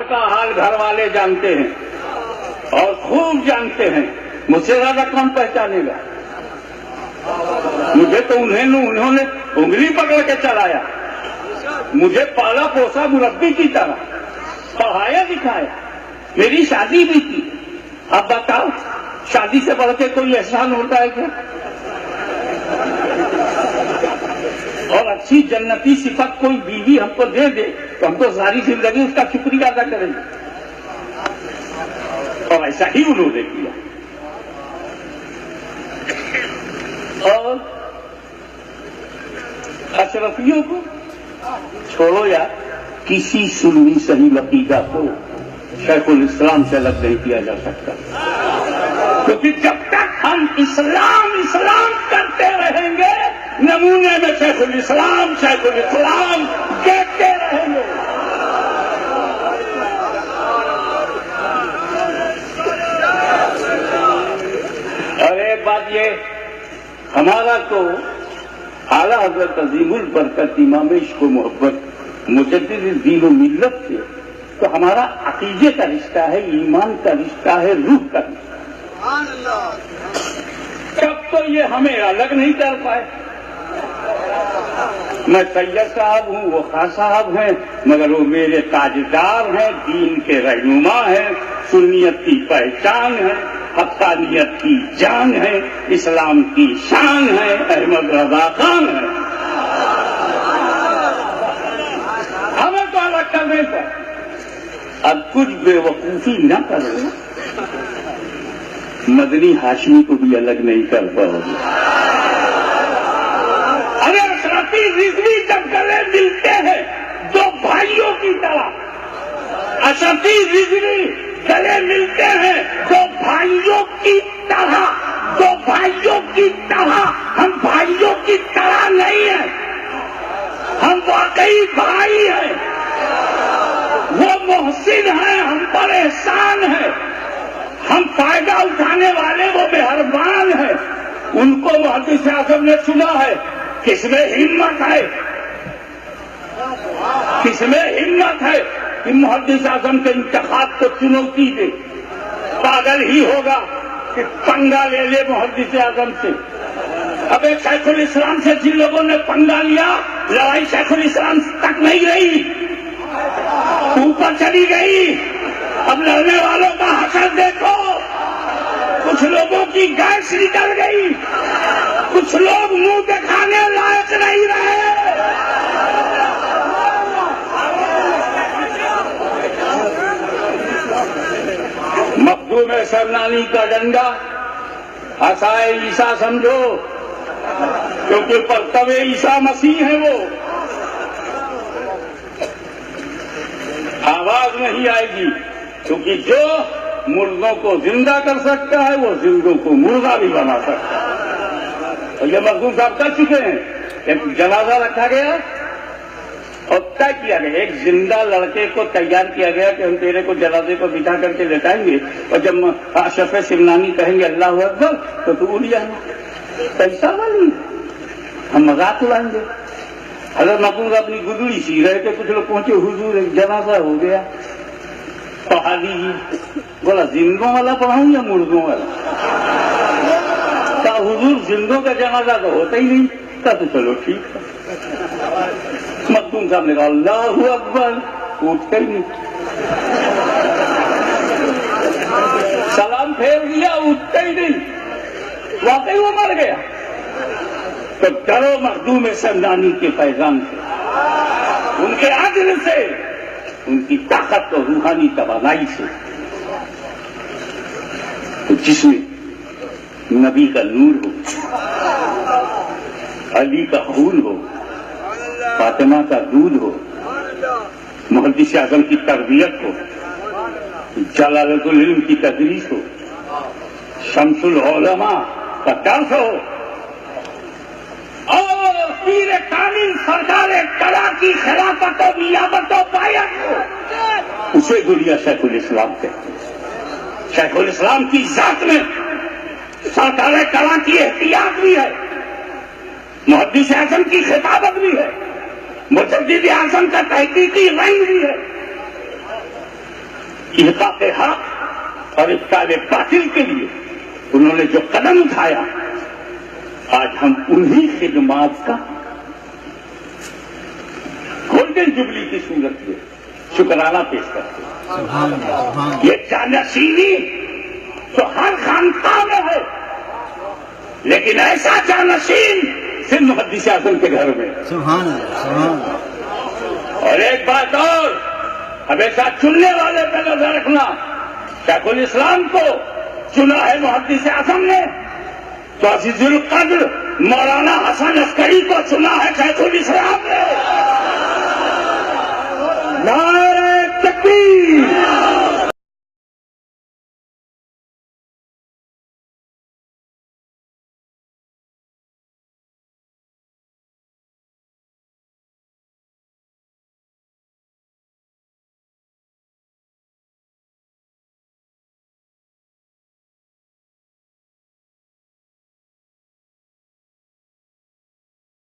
کا حال گھر والے جانتے ہیں اور خوب جانتے ہیں، مجھ سے زیادہ کون پہچانے گا؟ مجھے تو انہوں نے انگلی پکڑ کے چلایا، مجھے پالا پوسا مربی کی طرح، پڑھایا لکھایا، میری شادی بھی کی۔ اب بتاؤ شادی سے بڑھ کے کوئی احسان ہوتا ہے کیا؟ اور اچھی جنتی صفت کوئی بیوی ہم کو دے دے تو ہم تو ساری زندگی اس کا شکریہ ادا کریں گے، اور ایسا ہی انہوں نے کیا۔ اور اشرفیوں کو چھوڑو یار، کسی سنی صحیح عقیدہ کو شیخ الاسلام سے الگ نہیں کیا جا سکتا، کیونکہ جب تک ہم اسلام کرتے رہیں گے نمونے میں شیخ الاسلام دیکھتے رہیں گے۔ اور ایک بات یہ، ہمارا تو اعلیٰ حضرت عظیم البرکت امام عشق و محبت مجدد دین و ملت سے تو ہمارا عقیدے کا رشتہ ہے، ایمان کا رشتہ ہے، روح کا رشتہ۔ تب تو یہ ہمیں الگ نہیں کر پائے۔ میں سید صاحب ہوں، وہ خاص صاحب ہیں، مگر وہ میرے تاجدار ہیں، دین کے رہنما ہیں، سنیت کی پہچان ہے، حقانیت کی جان ہے، اسلام کی شان ہے، احمد رضا خان ہے۔ ہمیں تو الگ کرنے کا، اب کچھ بے وقوفی نہ کرو، مدنی ہاشمی کو بھی الگ نہیں کر پاؤ گے۔ ارے اشرفی رضوی جب گلے ملتے ہیں دو بھائیوں کی طرح، اشرفی رضوی گلے ملتے ہیں دو بھائیوں کی طرح، دو بھائیوں کی طرح۔ ہم بھائیوں کی طرح نہیں ہیں، ہم واقعی بھائی ہیں۔ وہ محسن ہیں، ہم پر احسان ہے، ہم فائدہ اٹھانے والے وہ مہربان ہیں۔ ان کو محدث اعظم نے چنا ہے، کس میں ہمت ہے، کس میں ہمت ہے کہ محدث اعظم کے انتخاب کو چنوتی دے؟ پاگل ہی ہوگا کہ پنگا لے لے محدث اعظم سے۔ اب ایک شیخ الاسلام سے جن لوگوں نے پنگا لیا، لڑائی شیخ الاسلام تک نہیں رہی، اوپر چلی گئی۔ اب لڑنے والوں کا حشر دیکھو، کچھ لوگوں کی گیس نکل گئی، کچھ لوگ منہ دکھانے لائق نہیں رہے۔ مخدوم سرنانی کا ڈنڈا عصائے عیسیٰ سمجھو، کیونکہ پرتو عیسیٰ مسیح ہے، وہ آواز نہیں آئے گی، کیونکہ جو مردوں کو زندہ کر سکتا ہے وہ زندوں کو مردہ بھی بنا سکتا ہے۔ اور یہ مخدوم صاحب کر چکے ہیں۔ ایک جنازہ رکھا گیا اور طے کیا گیا، ایک زندہ لڑکے کو تیار کیا گیا کہ ہم تیرے کو جنازے پر بٹھا کر کے لٹائیں گے، اور جب اشرف سمنانی کہیں گے اللہ اکبر تو تو بول جانا، پیسہ والی ہم مذاق اڑائیں گے۔ حضرت محفوظ اپنی گدڑی سی رہے تھے، کچھ لوگ پہنچے، حضور ایک جنازہ ہو گیا، پڑھا دیجیے۔ بولا زندوں والا پڑھاؤں یا مردوں والا؟ کہا حضور زندوں کا جنازہ تو ہوتا ہی نہیں۔ کہا تو چلو ٹھیک ہے۔ مخدوم صاحب نے کہا اللہ اکبر، اٹھتے ہی نہیں، سلام پھیر دیا، اٹھتے ہی نہیں، واقعی وہ مر گیا۔ تو ڈرو مخدوم سمنانی کے پیغام سے، ان کے عدل سے، ان کی طاقت اور روحانی توانائی سے، جس میں نبی کا نور ہو، علی کا خون ہو، فاطمہ کا دودھ ہو، محدث اعظم کی تربیت ہو، جلالت العلم کی تدریس ہو، شمس العلماء کا درس ہو، اور پیر کامل سرکار کلا کی خلافت و نیابت و بیعت ہو، اسے دنیا شیخ الاسلام کہتے ہیں۔ شیخ الاسلام کی ذات میں سرکار کلا کی احتیاط بھی ہے، محدث اعظم کی خطابت بھی ہے، مجدد اعظم کا تحقیقی رنگ بھی ہے۔ احقاق حق اور ابطال باطل کے لیے انہوں نے جو قدم اٹھایا، آج ہم انہی خدمات کا گولڈن جبلی کی صورت میں شکرانہ پیش کرتے ہیں۔ یہ جانشینی تو ہر خانقاہ میں ہے، لیکن ایسا جانشین صرف محدث اعظم کے گھر میں۔ سبحان اللہ، سبحان اللہ۔ اور ایک بات اور، ہمیشہ چننے والے پہ نظر رکھنا۔ شیخ الاسلام کو چنا ہے محدث اعظم نے، تو عزیز القدر مولانا حسن عسکری کو چنا ہے شیخ الاسلام نے۔